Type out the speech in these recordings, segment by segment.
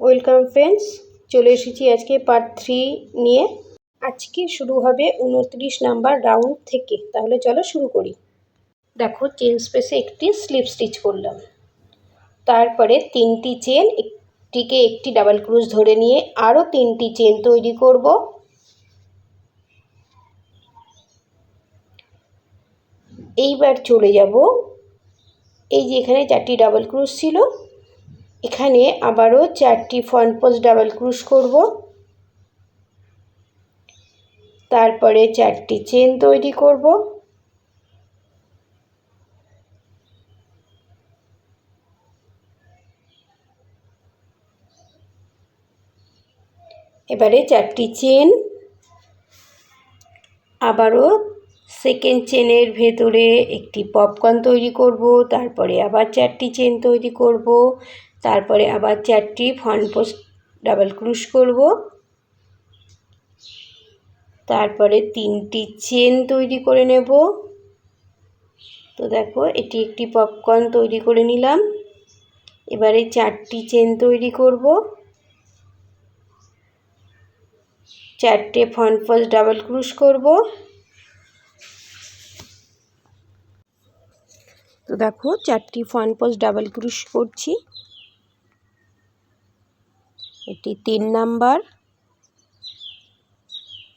Welcome friends, চলে এসেছি আজকে পার্ট 3 নিয়ে। আজকে শুরু হবে 29 নাম্বার রাউন্ড থেকে। তাহলে চলো শুরু করি। দেখো, চেন স্পেসে একটি স্লিপ স্টিচ করলাম, তারপরে 3টি চেন, একটিকে একটি ডাবল ক্রোশ ধরে নিয়ে আরও 3টি চেন তৈরি করব। এইবার চলে যাব, এই যে এখানে 4টি ডাবল ক্রোশ ছিল, এখানে আবারও 4টি ফ্রন্ট পোস্ট ডাবল ক্রোশ করব, তারপরে 4টি চেন তৈরি করব। এবারে 4টি চেন, আবারও সেকেন্ড চেনের ভেতরে একটি পপকর্ন তৈরি করব, তারপরে আবার 4টি চেন তৈরি করব, তারপরে আবার 4টি ফ্রন্ট পোস্ট ডাবল ক্রোশ করব, তারপরে 3টি চেন তৈরি করে নেব। তো দেখো, এটি একটি পপকর্ন তৈরি করে নিলাম। এবারে 4টি চেন তৈরি করব, 4টে ফ্রন্ট পোস্ট ডাবল ক্রোশ করব। তো দেখো, 4টি ফ্রন্ট পোস্ট ডাবল ক্রোশ করছি। এটি 3 নাম্বার,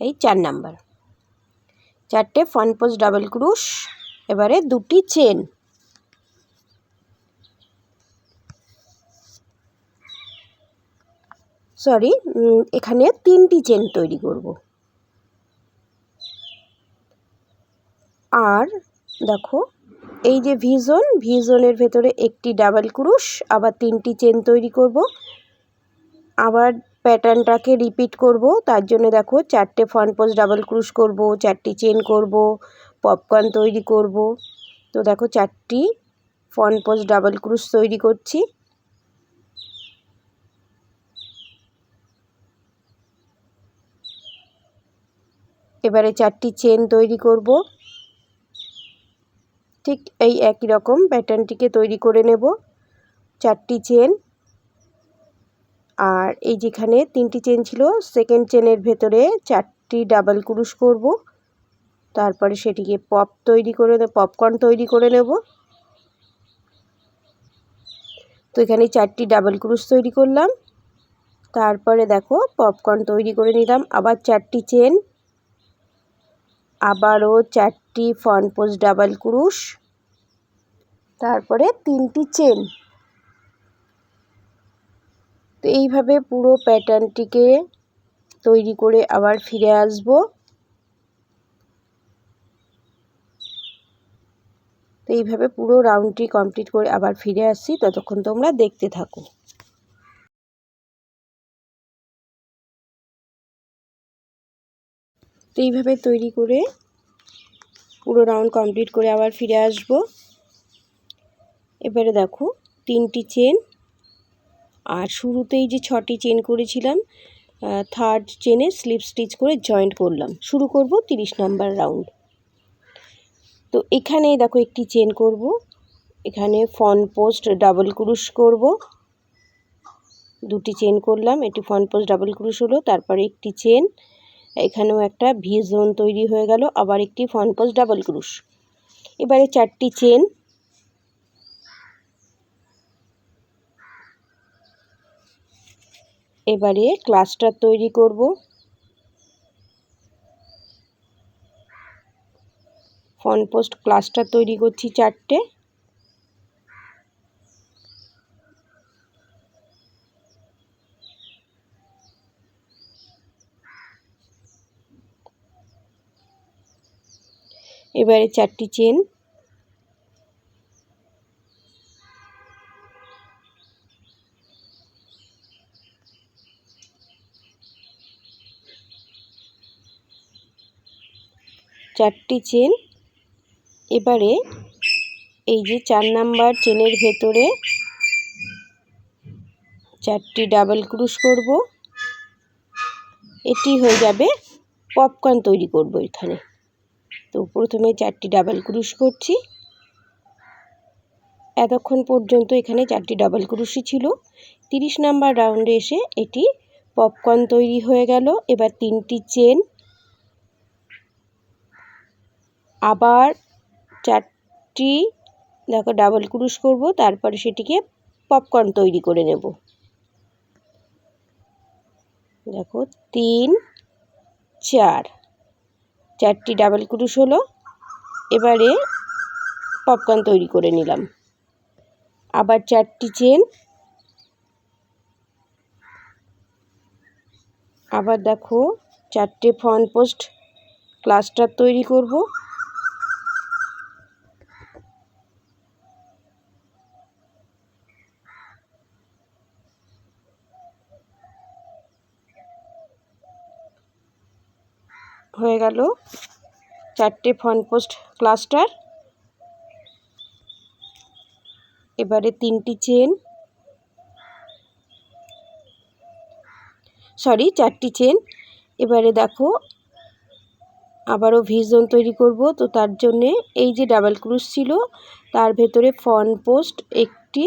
এই 4 নাম্বার, 4টে ফ্রন্ট পোস্ট ডাবল ক্রোশ। এবারে 2টি চেন, এখানে 3টি চেন তৈরি করব। আর দেখো, এই যে ভিজনের ভেতরে একটি ডাবল ক্রোশ, আবার 3টি চেন তৈরি করব। আবার প্যাটার্নটাকে রিপিট করব, তার জন্য দেখো 4টে ফ্রন্ট পোস্ট ডাবল ক্রোশ করব, 4টি চেন করব, পপকর্ন তৈরি করব। তো দেখো, 4টি ফ্রন্ট পোস্ট ডাবল ক্রোশ তৈরি করছি। এবারে 4টি চেন তৈরি করব। ঠিক এই একই রকম প্যাটার্নটিকে তৈরি করে নেব। 4টি চেন, আর এই যেখানে 3টি চেন ছিল, সেকেন্ড চেনের ভেতরে 4টি ডাবল ক্রোশ করব, তারপরে সেটিকে পপকর্ন তৈরি করে নেব। তো এখানে 4টি ডাবল ক্রোশ তৈরি করলাম, তারপরে দেখো পপকর্ন তৈরি করে নিলাম। আবার 4টি চেন, আবারও 4টি ফ্রন্ট পোস্ট ডাবল ক্রোশ, তারপরে 3টি চেন। তো এইভাবে পুরো প্যাটার্নটিকে তৈরি করে আবার ফিরে আসব। তো এইভাবে পুরো রাউন্ডটি কমপ্লিট করে আবার ফিরে আসছি, ততক্ষণ তোমরা দেখতে থাকো। তো এইভাবে তৈরি করে পুরো রাউন্ড কমপ্লিট করে আবার ফিরে আসব। এবারে দেখো, 3টি চেন, আর শুরুতেই যে 6টি চেন করেছিলাম, থার্ড চেনে স্লিপ স্টিচ করে জয়েন্ট করলাম। শুরু করব 30 নাম্বার রাউন্ড। তো এখানে দেখো একটি চেন করব, এখানে ফ্রন্ট পোস্ট ডাবল ক্রোশ করব, 2টি চেন করলাম, এটি ফ্রন্ট পোস্ট ডাবল ক্রোশ হলো, তারপরে একটি চেন, এখানেও একটা ভি জোন তৈরি হয়ে গেল, আবার একটি ফ্রন্ট পোস্ট ডাবল ক্রোশ। এবারে 4টি চেন, এবারে ক্লাস্টার তৈরি করব। ফ্রন্ট পোস্ট ক্লাস্টার তৈরি করছি 4টে। এবারে 4টি চেন, এবারে এই যে 4 নাম্বার চেনের ভেতরে 4টি ডাবল ক্রোশ করব। এটি হয়ে যাবে পপকর্ন তৈরি করব এখানে। তো প্রথমে 4টি ডাবল ক্রোশ করছি, এতক্ষণ পর্যন্ত এখানে 4টি ডাবল ক্রোশই ছিল। 30 নাম্বার রাউন্ডে এসে এটি পপকর্ন তৈরি হয়ে গেল। এবার 3টি চেন, আবার 4টি দেখো ডাবল ক্রোশ করব, তারপরে সেটিকে পপকর্ন তৈরি করে নেব। দেখো 3 4, 4টি ডাবল ক্রোশ হলো। এবারে পপকর্ন তৈরি করে নিলাম। আবার 4টি চেন, আবার দেখো 4টে ফ্রন্ট পোস্ট ক্লাস্টার তৈরি করব। হয়ে গেল 4টে ফ্রন্ট পোস্ট ক্লাস্টার। এবারে 3টি চেন, 4টি চেন। এবারে দেখো আবারও ভিজন তৈরি করব। তো তার জন্যে এই যে ডাবল ক্রোশ ছিল তার ভেতরে ফ্রন্ট পোস্ট একটি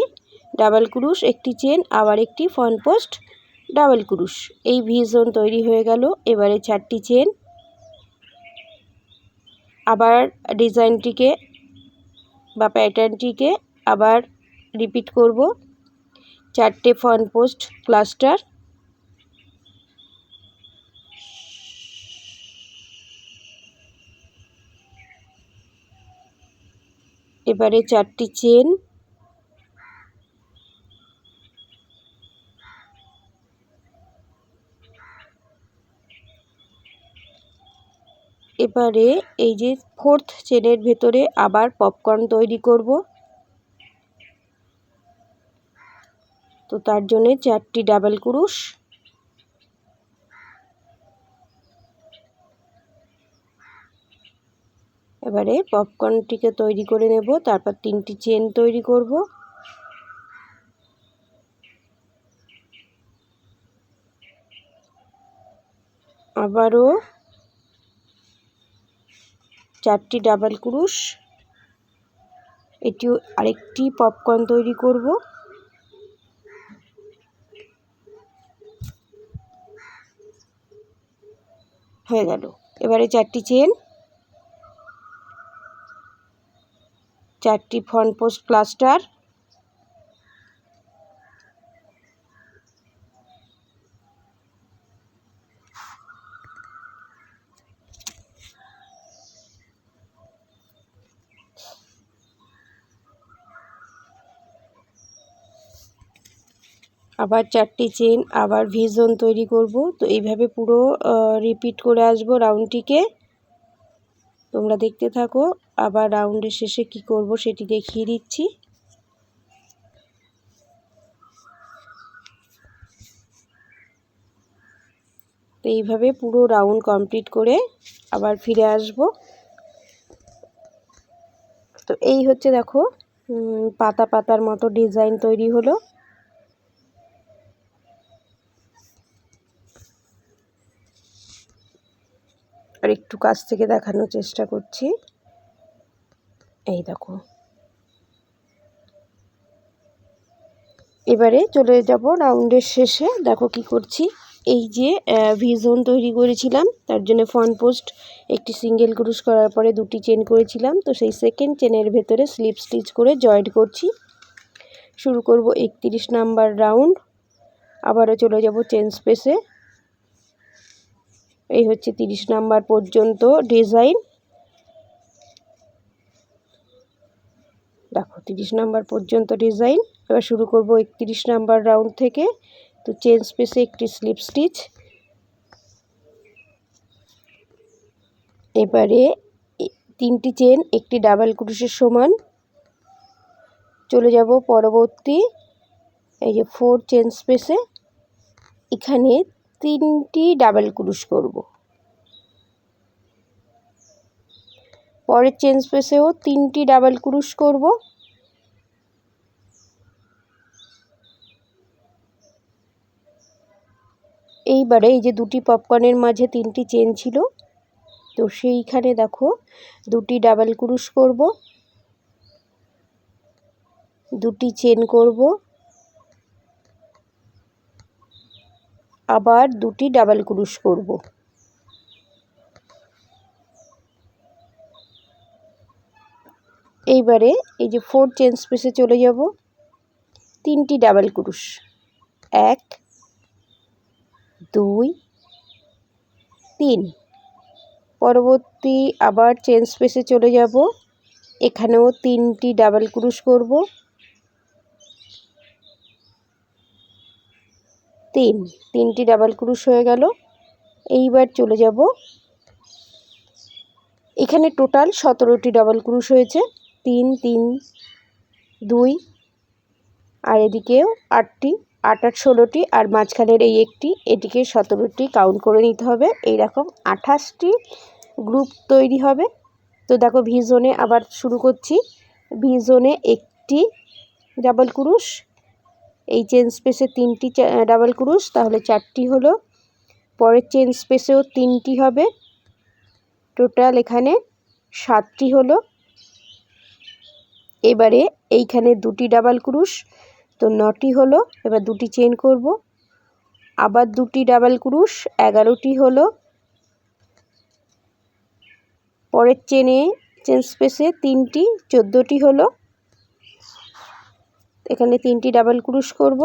ডাবল ক্রোশ, একটি চেন, আবার একটি ফ্রন্ট পোস্ট ডাবল ক্রোশ, এই ভিজন তৈরি হয়ে গেল। এবারে 4টি চেন, আবার ডিজাইনটিকে বা প্যাটার্নটিকে আবার রিপিট করব। 4টে ফ্রন্ট পোস্ট ক্লাস্টার, এবারে 4টি চেন, এবারে এই যে 4th চেনের ভেতরে আবার পপকর্ন তৈরি করব। তো তার জন্য 4টি ডাবল ক্রোশ, এবারে পপকর্নটিকে তৈরি করে নেব। তারপর 3টি চেন তৈরি করব। আবারও 4টি ডাবল ক্রোশ, এটিও আরেকটি পপকর্ন তৈরি করব। হয়ে গেল। এবারে 4টি চেন, 4টি ফ্রন্ট পোস্ট ক্লাস্টার, আবার 4টি চেন, আবার ভিজন তৈরি করব। তো এইভাবে পুরো রিপিট করে আসব রাউন্ডটিকে। তোমরা দেখতে থাকো। আবার রাউন্ডের শেষে কি করব সেটি দেখিয়ে দিচ্ছি। তো এইভাবে পুরো রাউন্ড কমপ্লিট করে আবার ফিরে আসব। তো এই হচ্ছে দেখো পাতা পাতার মতো ডিজাইন তৈরি হলো। আর একটু কাছ থেকে দেখানোর চেষ্টা করছি। এই দেখো। এবারে চলে যাব রাউন্ডের শেষে। দেখো কি করছি। এই যে ভিজন তৈরি করেছিলাম তার জন্য ফ্রন্ট পোস্ট একটি সিঙ্গেল ক্রোশ করার পরে 2টি চেন করেছিলাম। তো সেই সেকেন্ড চেনের ভেতরে স্লিপ স্টিচ করে জয়েন্ট করছি। শুরু করব 31 নাম্বার রাউন্ড। আবারও চলে যাব চেন স্পেসে। এই হচ্ছে 30 নাম্বার পর্যন্ত ডিজাইন। দেখো 30 নাম্বার পর্যন্ত ডিজাইন। এবার শুরু করব 31 নাম্বার রাউন্ড থেকে। তো চেন স্পেসে একটি স্লিপ স্টিচ। এবারে 3টি চেন, একটি ডাবল ক্রোশের সমান। চলে যাব পরবর্তী এই যে 4 চেন স্পেসে। এখানে 3টি ডাবল ক্রোশ করব। পরের চেন স্পেসেও 3টি ডাবল ক্রোশ করব। এইবারে এই যে 2টি পপকর্নের মাঝে 3টি চেন ছিল, তো সেইখানে দেখো 2টি ডাবল ক্রোশ করব। দুটি চেন করব, আবার দুটি ডাবল ক্রুশ করব। এইবারে এই যে 4 চেন স্পেসে চলে যাব, তিনটি ডাবল ক্রুশ, 1 2 3। পরবর্তী আবার চেন স্পেসে চলে যাব, এখানেও তিনটি ডাবল ক্রুশ করব, 3টি ডাবল ক্রুশ হয়ে গেল। এইবার চলে যাব, এখানে টোটাল 17টি ডাবল ক্রুশ হয়েছে, 3 3 2, আর এদিকেও 8টি, 8 8 16টি, আর মাঝখানের এই একটি, এটিকে 17টি কাউন্ট করে নিতে হবে। এইরকম 28টি গ্রুপ তৈরি হবে। তো দেখো ভি জোনে আবার শুরু করছি। ভি জোনে একটি ডাবল ক্রুশ, এই চেন স্পেসে 3টি ডাবল ক্রুশ, তাহলে 4টি হলো। পরের চেন স্পেসেও 3টি হবে, টোটাল এখানে 7টি হলো। এবারে এইখানে দুটি ডাবল ক্রুশ, তো 9টি হলো। এবার দুটি চেন করব, আবার দুটি ডাবল ক্রুশ, 11টি হলো। পরের চেন স্পেসে 3টি, 14টি হলো। এখানে 3টি ডাবল ক্রুশ করব,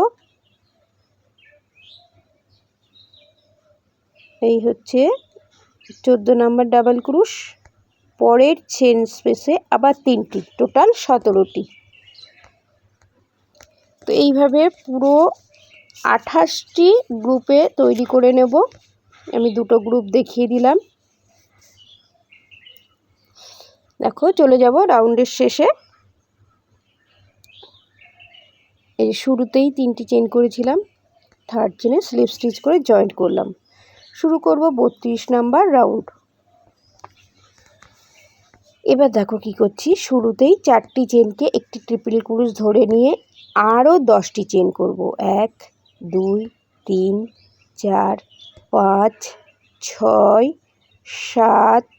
এই হচ্ছে 14 নম্বর ডাবল ক্রুশ। পরের চেন স্পেসে আবার 3টি, টোটাল 17টি। তো এইভাবে পুরো 28টি গ্রুপে তৈরি করে নেব। আমি দুটো গ্রুপ দেখিয়ে দিলাম। দেখো চলে যাব রাউন্ডের শেষে। এই শুরুতেই 3টি চেন করেছিলাম, থার্ড চেনে স্লিপ স্টিচ করে জয়েন্ট করলাম। শুরু করব 32 নাম্বার রাউন্ড। এবার দেখো কি করছি, শুরুতেই 4টি চেনকে একটি ট্রিপল ক্রুশ ধরে নিয়ে আরও 10টি চেন করব। 1 2 3 4 5 6 7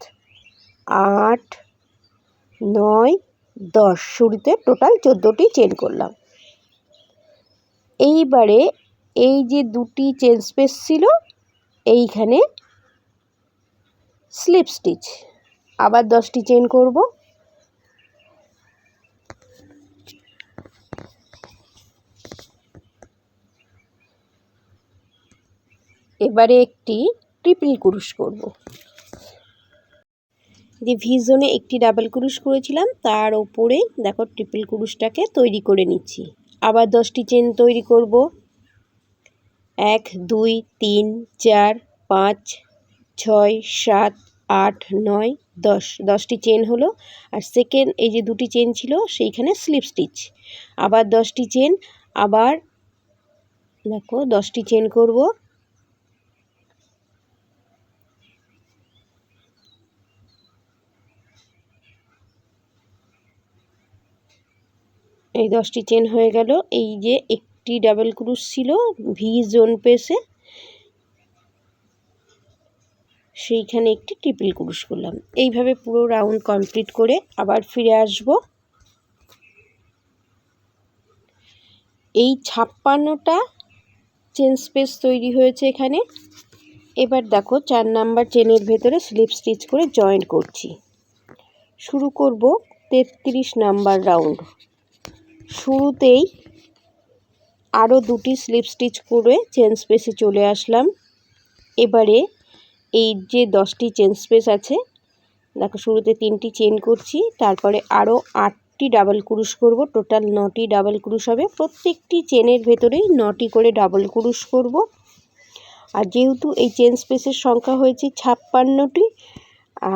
8 9 10, শুরুতে টোটাল 14টি চেন করলাম। এইবারে এই যে দুটি চেন স্পেস ছিল, এইখানে স্লিপ স্টিচ, আবার 10টি চেন করব। এবারে একটি ট্রিপল ক্রুশ করব। যে ভি জোনে একটি ডাবল ক্রুশ করেছিলাম, তার ওপরে দেখো ট্রিপল ক্রুশটাকে তৈরি করে নিচ্ছি। আবার 10টি চেন তৈরি করব। 1 2 3 4 5 6 7 8 9 10, 10টি চেন হলো। আর সেকেন্ড এই যে দুটি চেন ছিল, সেইখানে স্লিপ স্টিচ, আবার 10টি চেন, আবার দেখো 10টি চেন করব। এই 10টি চেন হয়ে গেল। এই যে একটি ডাবল ক্রুশ ছিল ভি জোন পেসে, সেইখানে একটি ট্রিপল ক্রুশ করলাম। এইভাবে পুরো রাউন্ড কমপ্লিট করে আবার ফিরে আসব। এই 56টা চেন স্পেস তৈরি হয়েছে এখানে। এবার দেখো 4 নাম্বার চেনের ভেতরে স্লিপ স্টিচ করে জয়েন্ট করছি। শুরু করব 33 নাম্বার রাউন্ড। শুরুতেই আরও দুটি স্লিপ স্টিচ করে চেন স্পেসে চলে আসলাম। এবারে এই যে 10টি চেন স্পেস আছে, দেখো শুরুতে 3টি চেন করছি, তারপরে আরও 8টি ডাবল ক্রুশ করব, টোটাল 9টি ডাবল ক্রুশ হবে। প্রত্যেকটি চেনের ভেতরেই 9টি করে ডাবল ক্রুশ করব। আর যেহেতু এই চেন স্পেসের সংখ্যা হয়েছে 56টি,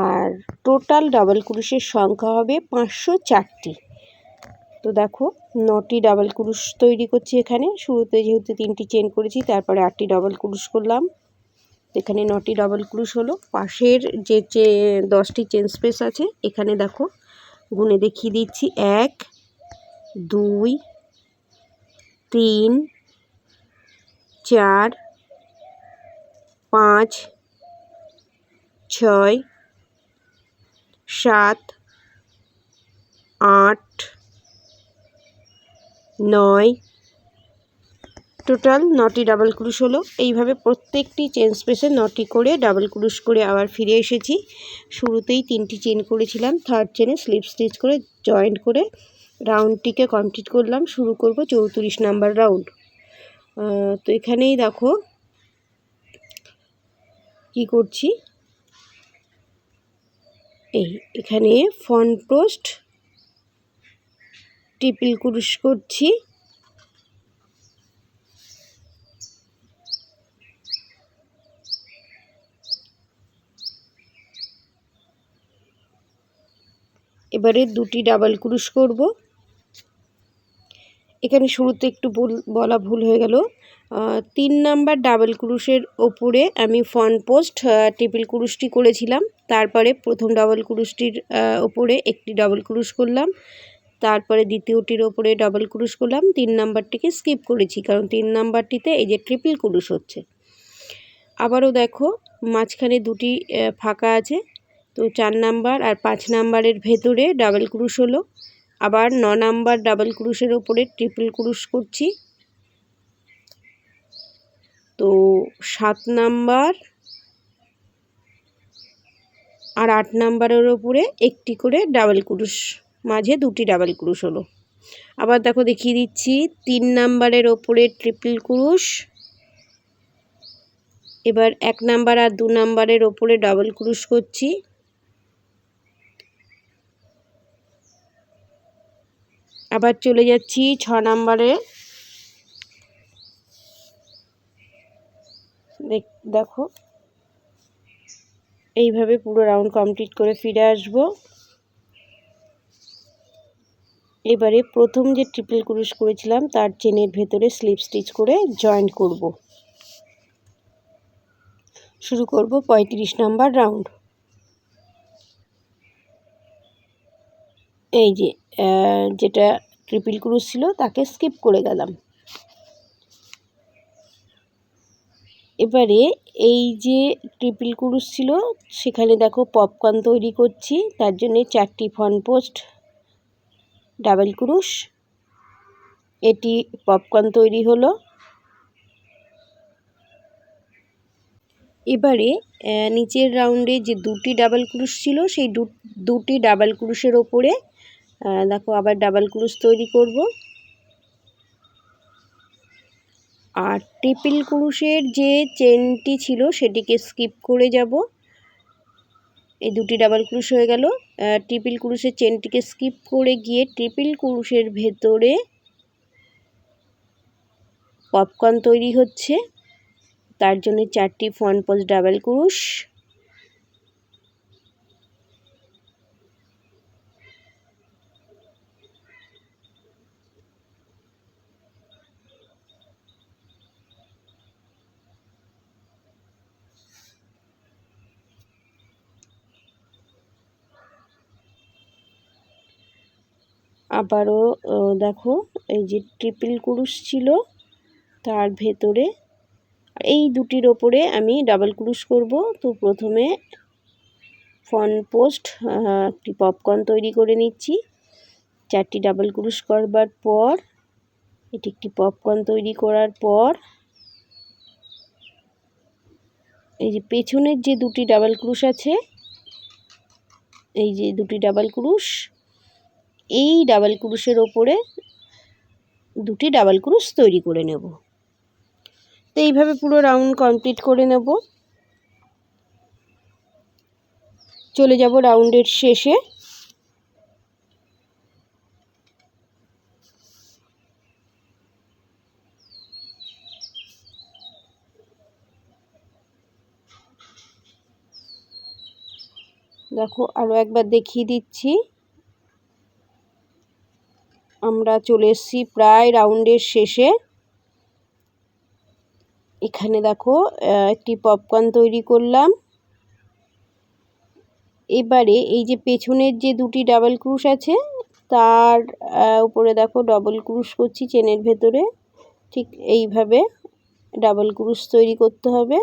আর টোটাল ডাবল ক্রুশের সংখ্যা হবে 504টি। তো দেখো 9টি ডাবল ক্রুশ তৈরি করছি এখানে। শুরুতে যেহেতু 3টি চেন করেছি, তারপরে 8টি ডাবল ক্রুশ করলাম, এখানে 9টি ডাবল ক্রুশ হলো। পাশের যে 10টি চেন স্পেস আছে, এখানে দেখো গুনে দেখিয়ে দিচ্ছি। 1 2 3 4 5 6 7 8 9, টোটাল 9টি ডাবল ক্রুশ হলো। এইভাবে প্রত্যেকটি চেন স্পেসে 9টি করে ডাবল ক্রুশ করে আবার ফিরে এসেছি। শুরুতেই 3টি চেন করেছিলাম, থার্ড চেনে স্লিপ স্টিচ করে জয়েন্ট করে রাউন্ডটিকে কমপ্লিট করলাম। শুরু করব 34 নাম্বার রাউন্ড। তো এখানেই দেখো কি করছি, এখানে ফ্রন্ট পোস্ট ট্রিপল ক্রুশ করছি। এবারে 2টি ডাবল ক্রুশ করব। এখানে শুরুতে একটু বলা ভুল হয়ে গেল। 3 নাম্বার ডাবল ক্রুশের ওপরে আমি ফ্রন্ট পোস্ট ট্রিপল ক্রুশটি করেছিলাম। তারপরে প্রথম ডাবল ক্রুশটির ওপরে একটি ডাবল ক্রুশ করলাম, তারপরে দ্বিতীয়টির ওপরে ডাবল ক্রুশ করলাম। 3 নাম্বারটিকে স্কিপ করেছি কারণ 3 নাম্বারটিতে এই যে ট্রিপল ক্রুশ হচ্ছে। আবারও দেখো মাঝখানে 2টি ফাঁকা আছে, তো 4 নাম্বার আর 5 নাম্বারের ভেতরে ডাবল ক্রুশ হলো। আবার 9 নাম্বার ডাবল ক্রুশের ওপরে ট্রিপল ক্রুশ করছি। তো 7 নাম্বার আর 8 নাম্বারের ওপরে একটি করে ডাবল ক্রুশ, মাঝে 2টি ডাবল ক্রুশ হলো। আবার দেখো দেখিয়ে দিচ্ছি, 3 নাম্বারের ওপরে ট্রিপল ক্রুশ। এবার 1 নাম্বার আর 2 নাম্বারের ওপরে ডাবল ক্রুশ করছি। আবার চলে যাচ্ছি 6 নাম্বারে। দেখো এইভাবে পুরো রাউন্ড কমপ্লিট করে ফিরে আসব। এবারে প্রথম যে ট্রিপল ক্রুশ করেছিলাম তার চেনের ভেতরে স্লিপ স্টিচ করে জয়েন্ট করব। শুরু করব 35 নাম্বার রাউন্ড। এই যে যেটা ট্রিপল ক্রুশ ছিল তাকে স্কিপ করে গেলাম। এবারে এই যে ট্রিপল ক্রুশ ছিল সেখানে দেখো পপকর্ন তৈরি করছি, তার জন্য 4টি ফ্রন্ট পোস্ট ডাবল ক্রুশ, এটি পপকর্ন তৈরি হলো। এবারে নিচের রাউন্ডে যে 2টি ডাবল ক্রুশ ছিল সেই 2টি ডাবল ক্রুশের ওপরে দেখো আবার ডাবল ক্রুশ তৈরি করব। আর ট্রিপল ক্রুশের যে চেনটি ছিল সেটিকে স্কিপ করে যাব। এই 2টি ডাবল ক্রুশ হয়ে গেল। ট্রিপল ক্রুশের চেনটিকে স্কিপ করে গিয়ে ট্রিপল ক্রুশের ভেতরে পপকর্ন তৈরি হচ্ছে, তার জন্য 4টি ফ্রন্ট পোস্ট ডাবল ক্রুশ। আবারও দেখো এই যে ট্রিপল ক্রুশ ছিল তার ভেতরে এই 2টির ওপরে আমি ডাবল ক্রুশ করব। তো প্রথমে ফ্রন্ট পোস্ট একটি পপকর্ন তৈরি করে নিচ্ছি। 4টি ডাবল ক্রুশ করবার পর এটি একটি পপকর্ন তৈরি করার পর এই যে পেছনের যে 2টি ডাবল ক্রুশ আছে, এই যে 2টি ডাবল ক্রুশ, এই ডাবল ক্রুশের ওপরে 2টি ডাবল ক্রুশ তৈরি করে নেব। তো এইভাবে পুরো রাউন্ড কমপ্লিট করে নেব। চলে যাব রাউন্ডের শেষে। দেখো আরও একবার দেখিয়ে দিচ্ছি, আমরা চলে এসেছি প্রায় রাউন্ডের শেষে। এখানে দেখো একটি পপকর্ন তৈরি করলাম। এবারে এই যে পেছনের যে 2টি ডাবল ক্রুশ আছে তার উপরে দেখো ডাবল ক্রুশ করছি চেনের ভেতরে। ঠিক এইভাবে ডাবল ক্রুশ তৈরি করতে হবে।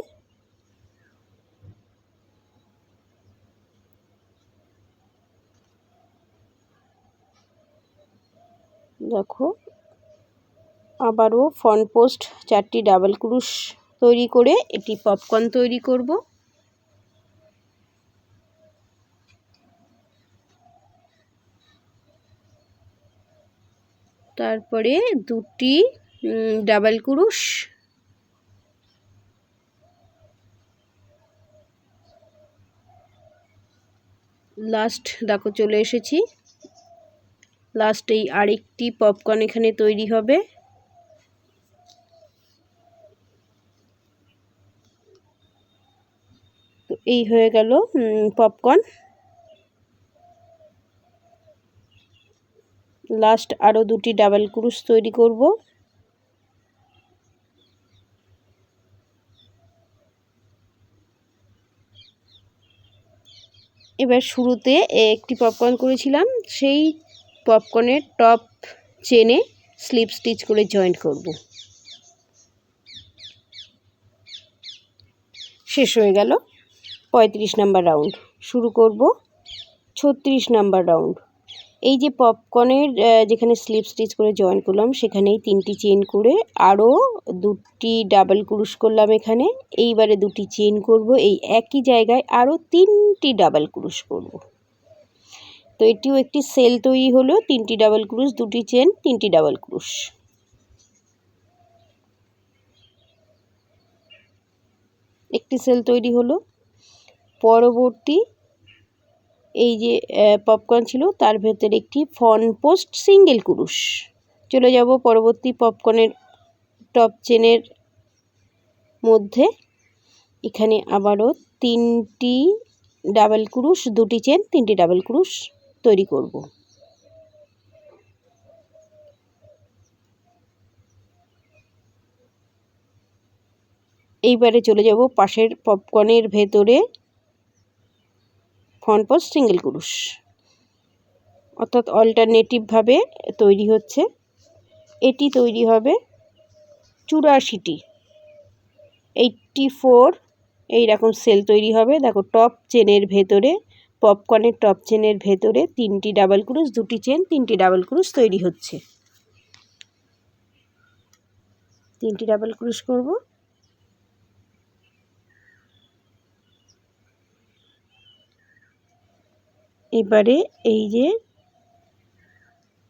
দেখো আবারও ফ্রন্ট পোস্ট 4টি ডাবল ক্রুশ তৈরি করে একটি পপকর্ন তৈরি করব। তারপরে 2টি ডাবল ক্রুশ, লাস্ট দেখো চলে এসেছি। লাস্ট এই আরেকটি পপকর্ন এখানে তৈরি হবে। তো এই হয়ে গেল পপকর্ন। লাস্ট আরও 2টি ডাবল ক্রুশ তৈরি করব। এবার শুরুতে একটি পপকর্ন করেছিলাম, সেই পপকর্নের টপ চেনে স্লিপ স্টিচ করে জয়েন্ট করব। শেষ হয়ে গেল 35 নাম্বার রাউন্ড। শুরু করব 36 নাম্বার রাউন্ড। এই যে পপকর্নের যেখানে স্লিপ স্টিচ করে জয়েন করলাম সেখানেই 3টি চেন করে আরও 2টি ডাবল ক্রুশ করলাম এখানে। এইবারে 2টি চেন করব, এই একই জায়গায় আরও 3টি ডাবল ক্রুশ করব। তো এটিও একটি সেল তৈরি হলো, 3টি ডাবল ক্রুশ, 2টি চেন, 3টি ডাবল ক্রুশ। একটি সেল তৈরি হলো। পরবর্তী এই যে পপকর্ন ছিল তার ভেতরে একটি ফ্রন্ট পোস্ট সিঙ্গেল ক্রুশ। চলে যাব পরবর্তী পপকর্নের টপ চেনের মধ্যে। এখানে আবারও 3টি ডাবল ক্রুশ, 2টি চেন, 3টি ডাবল ক্রুশ তৈরি করব। এইবারে চলে যাব পাশের পপকর্নের ভেতরে ফ্রন্ট পোস্ট সিঙ্গেল ক্রুশ, অর্থাৎ অল্টারনেটিভভাবে তৈরি হচ্ছে। এটি তৈরি হবে 84টি, 84 এইরকম সেল তৈরি হবে। দেখো টপ চেনের ভেতরে, পপকর্নের টপ চেনের ভেতরে 3টি ডাবল ক্রুশ, 2টি চেন, 3টি ডাবল ক্রুশ তৈরি হচ্ছে। 3টি ডাবল ক্রুশ করব। এবারে এই যে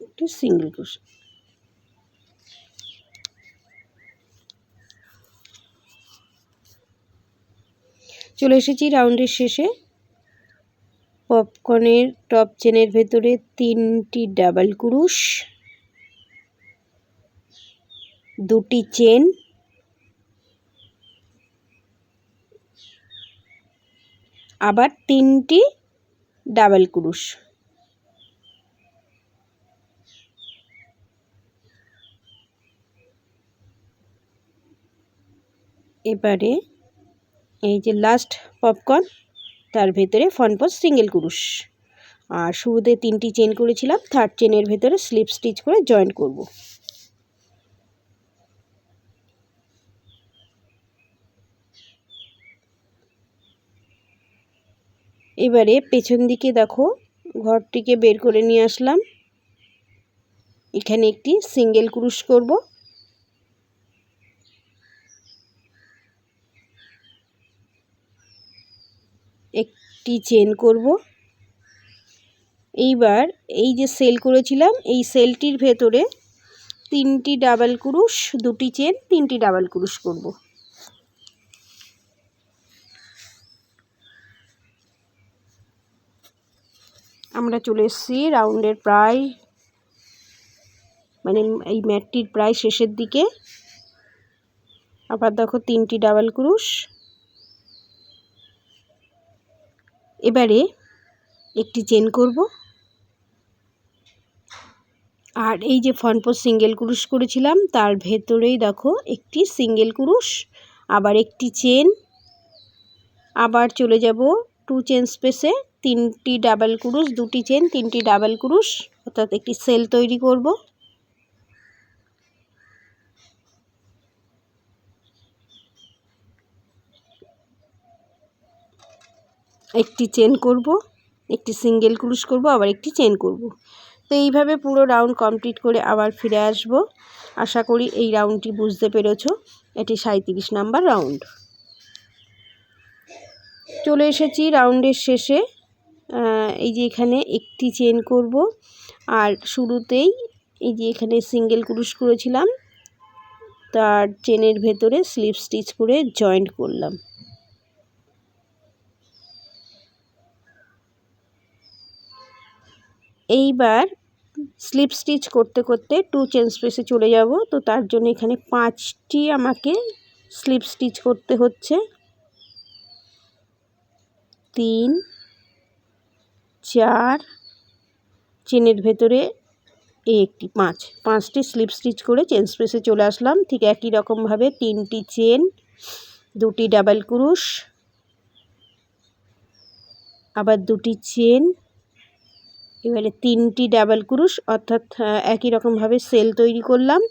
একটু সিঙ্গেল ক্রুশ, চলে এসেছি রাউন্ডের শেষে। পপকর্নের টপ চেনের ভেতরে 3টি ডাবল ক্রুশ, 2টি চেন, আবার 3টি ডাবল ক্রুশ। এবারে এই যে লাস্ট পপকর্ন তার ভেতরে ফ্রন্ট পোস্ট সিঙ্গেল ক্রুশ, আর শুরুতে 3টি চেন করেছিলাম, থার্ড চেনের ভেতরে স্লিপ স্টিচ করে জয়েন করব। এবারে পেছন দিকে দেখো ঘরটিকে বের করে নিয়ে আসলাম। এখানে একটি সিঙ্গেল ক্রুশ করব, একটি চেন করব। এইবার এই যে সেল করেছিলাম এই সেলটির ভেতরে 3টি ডাবল ক্রুশ, 2টি চেন, 3টি ডাবল ক্রুশ করব। আমরা চলে এসেছি রাউন্ডের প্রায় এই ম্যাটটির প্রায় শেষের দিকে। আবার দেখো 3টি ডাবল ক্রুশ। এবারে একটি চেন করব, আর এই যে ফ্রন্ট পোস্ট সিঙ্গেল ক্রুশ করেছিলাম তার ভেতরেই দেখো একটি সিঙ্গেল ক্রুশ, আবার একটি চেন, আবার চলে যাব 2 চেন স্পেসে 3টি ডাবল ক্রুশ, 2টি চেন, 3টি ডাবল ক্রুশ, অর্থাৎ একটি সেল তৈরি করব। একটি চেন করব, একটি সিঙ্গেল ক্রুশ করব, আবার একটি চেন করব। তো এইভাবে পুরো রাউন্ড কমপ্লিট করে আবার ফিরে আসব। আশা করি এই রাউন্ডটি বুঝতে পেরেছ। এটি 37 নাম্বার রাউন্ড। চলে এসেছি রাউন্ডের শেষে। এই যে এখানে একটি চেন করব, আর শুরুতেই এই যে এখানে সিঙ্গেল ক্রুশ করেছিলাম তার চেনের ভেতরে স্লিপ স্টিচ করে জয়েন্ট করলাম। এইবার স্লিপ স্টিচ করতে করতে 2 চেন স্পেসে চলে যাব। তো তার জন্য এখানে 5টি আমাকে স্লিপ স্টিচ করতে হচ্ছে। 3 4 চেনের ভেতরে এই একটি 5টি স্লিপ স্টিচ করে চেন স্পেসে চলে আসলাম। ঠিক একই রকমভাবে 3টি চেন, 2টি ডাবল ক্রুশ, আবার 2টি চেন, এবারে 3টি ডাবল ক্রুশ, অর্থাৎ একই রকমভাবে সেল তৈরি করলাম।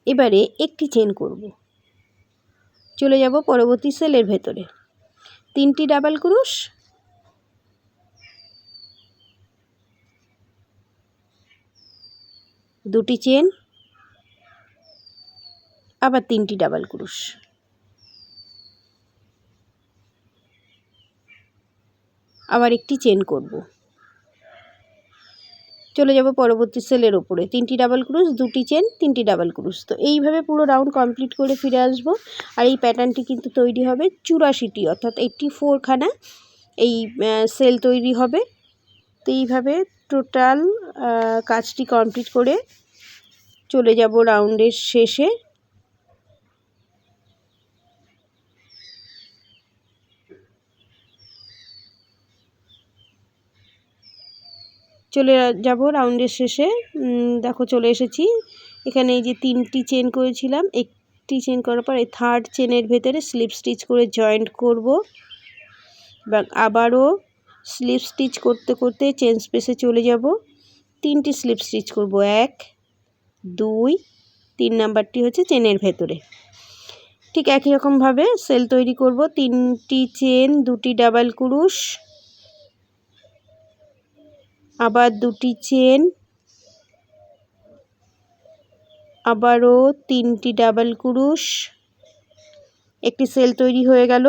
এবারে একটি চেন করব, চলে যাব পরবর্তী সেলের ভেতরে। 3টি ডাবল ক্রুশ, 2টি চেন, আবার 3টি ডাবল ক্রুশ, আবার একটি চেন করব, চলে যাব পরবর্তী সেলের ওপরে। 3টি ডাবল ক্রুশ, 2টি চেন, 3টি ডাবল ক্রুশ। তো এইভাবে পুরো রাউন্ড কমপ্লিট করে ফিরে আসব। আর এই প্যাটার্নটি কিন্তু তৈরি হবে 84টি, অর্থাৎ 84 খানা এই সেল তৈরি হবে। তো এইভাবে টোটাল কাজটি কমপ্লিট করে চলে যাব রাউন্ডের শেষে। চলে যাব রাউন্ডের শেষে। দেখো চলে এসেছি। এখানে এই যে 3টি চেন করেছিলাম, একটি চেন করার পর এই 3rd চেনের ভেতরে স্লিপ স্টিচ করে জয়েন্ট করব। এবং আবারও স্লিপ স্টিচ করতে করতে চেন স্পেসে চলে যাব। 3টি স্লিপ স্টিচ করব, 1 2 3 নাম্বারটি হচ্ছে চেনের ভেতরে। ঠিক একই রকমভাবে সেল তৈরি করব। 3টি চেন, 2টি ডাবল ক্রুশ, আবার 2টি চেন, আবারও 3টি ডাবল ক্রুশ, একটি সেল তৈরি হয়ে গেল।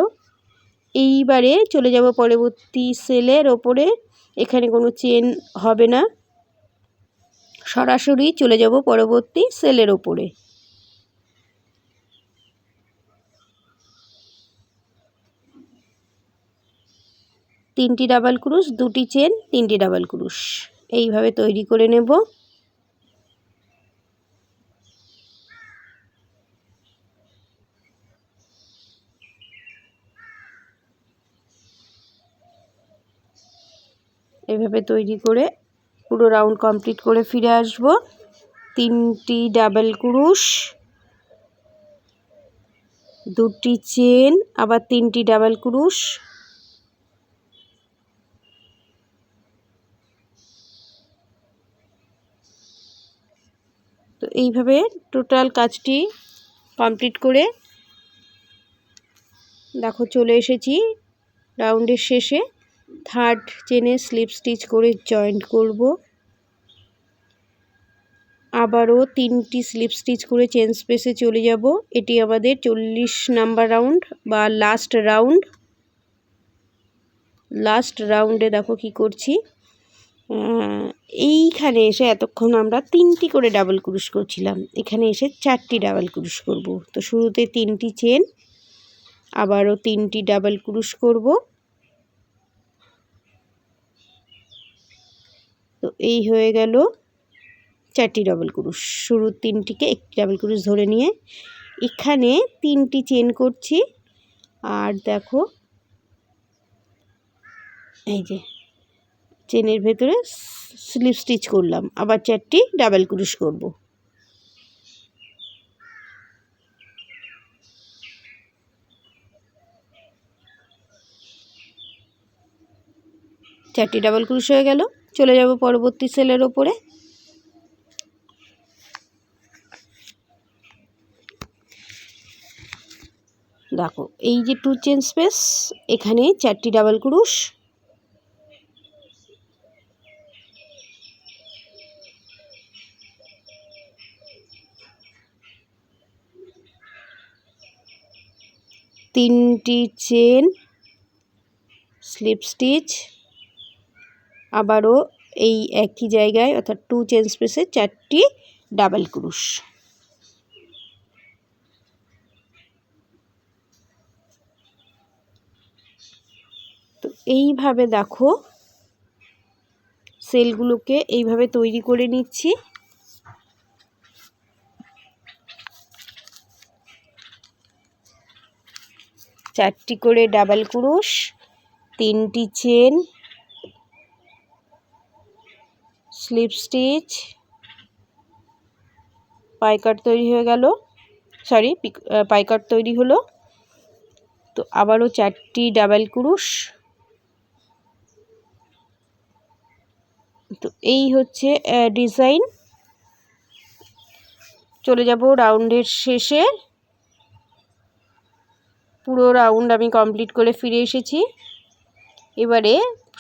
এইবারে চলে যাব পরবর্তী সেলের ওপরে। এখানে কোনো চেন হবে না, সরাসরি চলে যাব পরবর্তী সেলের ওপরে। তিনটি ডাবল ক্রুশ, 2টি চেন, 3টি ডাবল ক্রুশ, এইভাবে তৈরি করে নেব। এভাবে তৈরি করে পুরো রাউন্ড কমপ্লিট করে ফিরে আসব। 3টি ডাবল ক্রুশ, 2টি চেন, আবার 3টি ডাবল ক্রুশ, তো এইভাবে টোটাল কাজটি কমপ্লিট করে দেখো চলে এসেছি রাউন্ডের শেষে। 3rd চেনে স্লিপ স্টিচ করে জয়েন্ট করব। আবারও 3টি স্লিপ স্টিচ করে চেন স্পেসে চলে যাব। এটি আমাদের 40 নাম্বার রাউন্ড বা লাস্ট রাউন্ড। লাস্ট রাউন্ডে দেখো কি করছি। এইখানে এসে এতক্ষণ আমরা 3টি করে ডাবল ক্রুশ করছিলাম, এখানে এসে 4টি ডাবল ক্রুশ করব। তো শুরুতে 3টি চেন, আবারও 3টি ডাবল ক্রুশ করব। তো এই হয়ে গেল 4টি ডাবল ক্রুশ। শুরুর 3টিকে একটি ডাবল ক্রুশ ধরে নিয়ে এখানে 3টি চেন করছি। আর দেখো এই যে চেনের ভেতরে স্লিপ স্টিচ করলাম, আবার 4টি ডাবল ক্রুশ করব। চারটি ডাবল ক্রুশ হয়ে গেল। চলে যাব পরবর্তী সেলের ওপরে। দেখো এই যে 2 চেন স্পেস, এখানে 4টি ডাবল ক্রুশ, 3টি চেন স্লিপ স্টিচ, আবারও এই একই জায়গায় অর্থাৎ 2 চেন স্পেসে 4টি ডাবল ক্রুশ। তো এইভাবে দেখো সেলগুলোকে এইভাবে তৈরি করে নিচ্ছি। চারটি করে ডাবল ক্রুশ, 3টি চেন স্লিপ স্টিচ, পাইকাট তৈরি হয়ে গেল, সরি পাইকাট তৈরি হলো। তো আবারও 4টি ডাবল ক্রুশ। তো এই হচ্ছে ডিজাইন। চলে যাব রাউন্ডের শেষে। পুরো রাউন্ড আমি কমপ্লিট করে ফিরে এসেছি। এবারে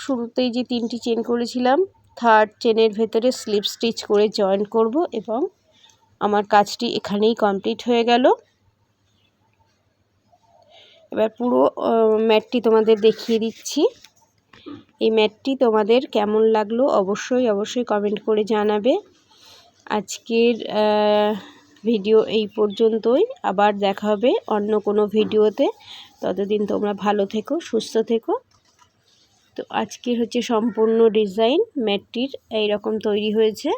শুরুতেই যে 3টি চেন করেছিলাম, 3rd চেনের ভেতরে স্লিপ স্টিচ করে জয়েন করব এবং আমার কাজটি এখানেই কমপ্লিট হয়ে গেল। এবার পুরো ম্যাটটি তোমাদের দেখিয়ে দিচ্ছি। এই ম্যাটটি তোমাদের কেমন লাগলো অবশ্যই কমেন্ট করে জানাবে। আজকের ভিডিও এই পর্যন্তই, আবার দেখা হবে অন্য কোনো ভিডিওতে। ততদিন তোমরা ভালো থেকো, সুস্থ থেকো। তো আজকের হচ্ছে সম্পূর্ণ ডিজাইন ম্যাটটির এইরকম তৈরি হয়েছে।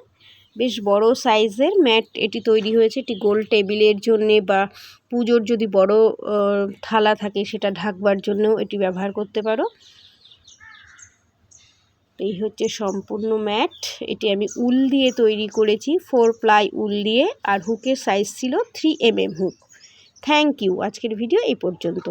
বেশ বড় সাইজের ম্যাট এটি তৈরি হয়েছে। এটি গোল টেবিলের জন্যে বা পুজোর যদি বড় থালা থাকে সেটা ঢাকবার জন্যও এটি ব্যবহার করতে পারো। এই হচ্ছে সম্পূর্ণ ম্যাট। এটি আমি উল দিয়ে তৈরি করেছি, 4 প্লাই উল দিয়ে, আর হুকের সাইজ ছিল 3 mm হুক। Thank you. আজকের ভিডিও এই পর্যন্ত।